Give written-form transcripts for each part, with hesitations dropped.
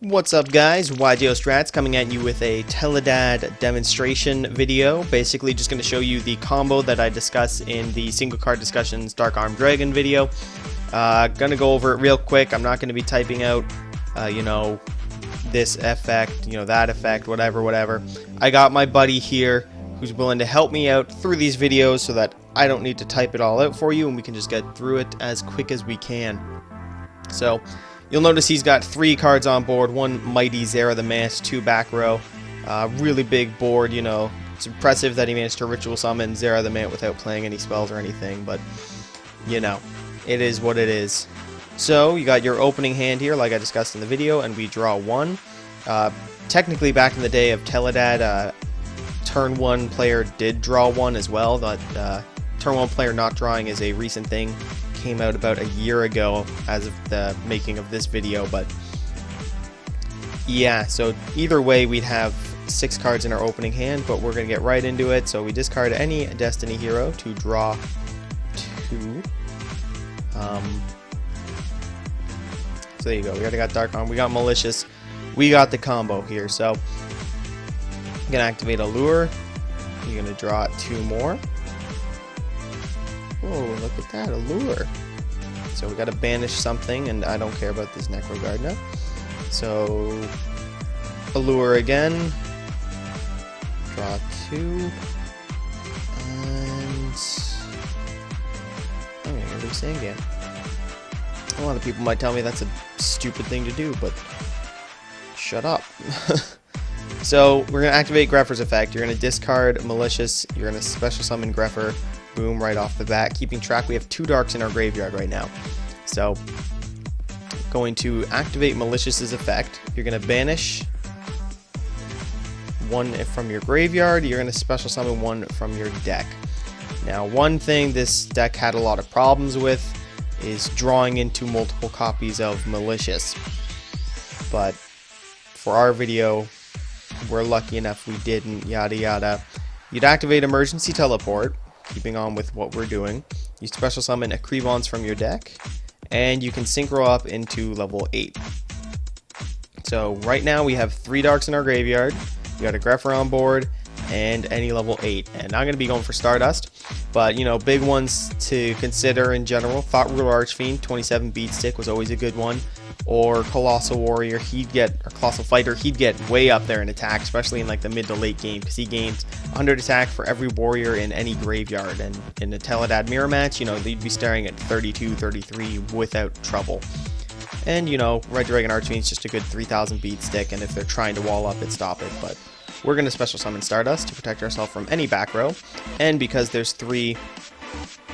What's up, guys? YGO Strats coming at you with a Tele-DAD demonstration video. Basically just going to show you the combo that I discuss in the single card discussions Dark Armed Dragon video. Gonna go over it real quick. I'm not going to be typing out this effect, that effect, whatever. I got my buddy here who's willing to help me out through these videos so that I don't need to type it all out for you and we can just get through it as quick as we can. So you'll notice he's got 3 cards on board, 1 Mighty Zera the Mass, 2 back row. Really big board, It's impressive that he managed to ritual summon Zera the Man without playing any spells or anything, but, it is what it is. So, you got your opening hand here, like I discussed in the video, and we draw 1. Technically, back in the day of Tele-DAD, turn 1 player did draw 1 as well. That turn 1 player not drawing is a recent thing. Came out about a year ago as of the making of this video, but yeah, so either way we'd have 6 cards in our opening hand, but we're gonna get right into it. So we discard any Destiny hero to draw 2. So there you go, we already got Dark Arm, we got Malicious, we got the combo here. So I'm gonna activate a Lure, you're gonna draw 2 more. Oh, look at that, a Lure. So we gotta banish something, and I don't care about this Necro Guard now. So, a Lure again. Draw 2. And I'm gonna get a Sand Game. A lot of people might tell me that's a stupid thing to do, but shut up. So, we're gonna activate Grepher's effect. You're gonna discard Malicious, you're gonna special summon Grepher. Boom, right off the bat. Keeping track, we have 2 darks in our graveyard right now. So, going to activate Malicious's effect. You're going to banish 1 from your graveyard. You're going to special summon 1 from your deck. Now, one thing this deck had a lot of problems with is drawing into multiple copies of Malicious. But for our video, we're lucky enough we didn't, yada yada. You'd activate Emergency Teleport. Keeping on with what we're doing, you special summon a Krebons from your deck, and you can synchro up into level 8. So right now we have 3 darks in our graveyard, we got a Grepher on board, and any level 8. And I'm going to be going for Stardust, but big ones to consider in general. Thought Ruler Archfiend, 27 beat stick was always a good one. Or Colossal Warrior, or Colossal Fighter, he'd get way up there in attack, especially in like the mid to late game, because he gains 100 attack for every warrior in any graveyard. And in the Tele-DAD mirror match, they'd be staring at 32, 33 without trouble. And Red Dragon Archfiend's just a good 3000 beat stick, and if they're trying to wall up, it'd stop it. But we're going to special summon Stardust to protect ourselves from any back row, and because there's 3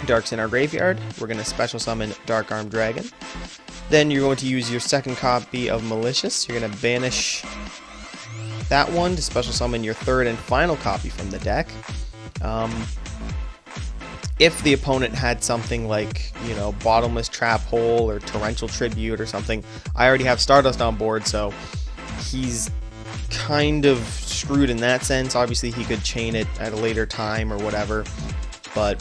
darks in our graveyard, we're going to special summon Dark Armed Dragon. Then you're going to use your second copy of Malicious. You're going to banish that one to special summon your 3rd and final copy from the deck. If the opponent had something like, Bottomless Trap Hole or Torrential Tribute or something, I already have Stardust on board, so he's kind of screwed in that sense. Obviously, he could chain it at a later time or whatever, but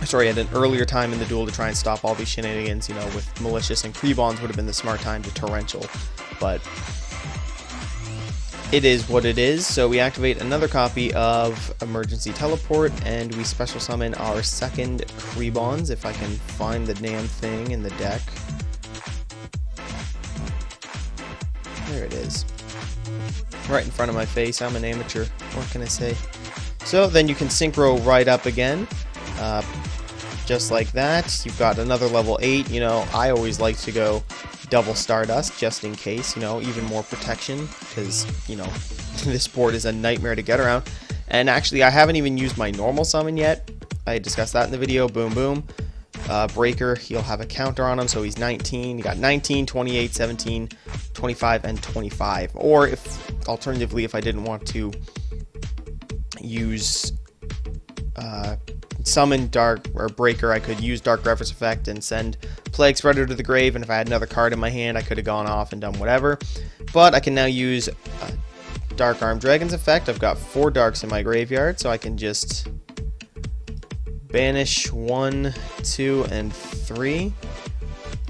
at an earlier time in the duel to try and stop all these shenanigans, with Malicious and Krebons would have been the smart time to Torrential, but it is what it is. So we activate another copy of Emergency Teleport, and we special summon our 2nd Krebons, if I can find the damn thing in the deck. There it is. Right in front of my face. I'm an amateur. What can I say? So then you can synchro right up again. Just like that. You've got another level 8. I always like to go double Stardust just in case, even more protection, because, this board is a nightmare to get around. And actually, I haven't even used my normal summon yet. I discussed that in the video. Boom, boom. Breaker, he'll have a counter on him, so he's 19. You got 19, 28, 17, 25, and 25. Or alternatively, if I didn't want to use summon Dark or Breaker, I could use Dark Grepher's effect and send Plague Spreader to the grave, and if I had another card in my hand, I could have gone off and done whatever. But I can now use Dark Armed Dragon's effect. I've got 4 darks in my graveyard, so I can just banish 1, 2, and 3,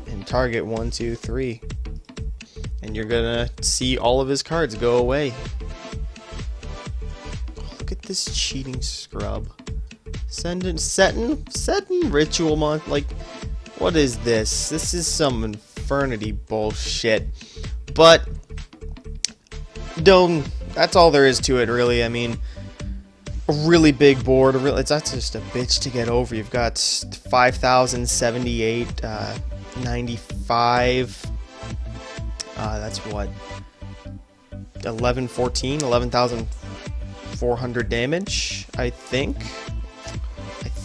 and target 1, 2, 3. and you're gonna see all of his cards go away. Look at this cheating scrub. Setting ritual month. Like, what is this? This is some Infernity bullshit. But that's all there is to it, really. I mean, a really big board. That's just a bitch to get over. You've got 5,078, 95. That's what? 11,400 damage, I think.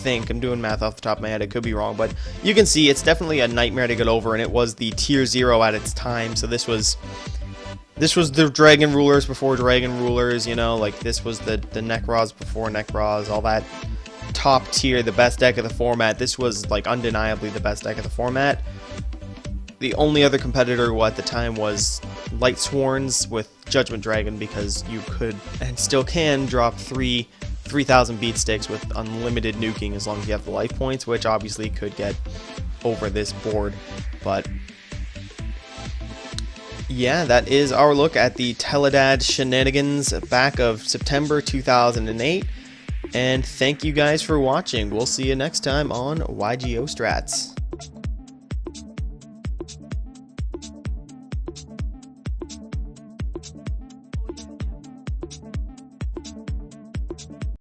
I'm doing math off the top of my head. I could be wrong, but you can see it's definitely a nightmare to get over, and it was the tier 0 at its time. So this was the Dragon Rulers before Dragon Rulers, you know, like this was the Necros before Necros, all that top tier, the best deck of the format. This was like undeniably the best deck of the format. The only other competitor at the time was Light Sworns with Judgment Dragon, because you could and still can drop 3,000 beat sticks with unlimited nuking as long as you have the life points, which obviously could get over this board. But yeah, that is our look at the Tele-DAD shenanigans back of September 2008. And thank you guys for watching. We'll see you next time on YGO Strats.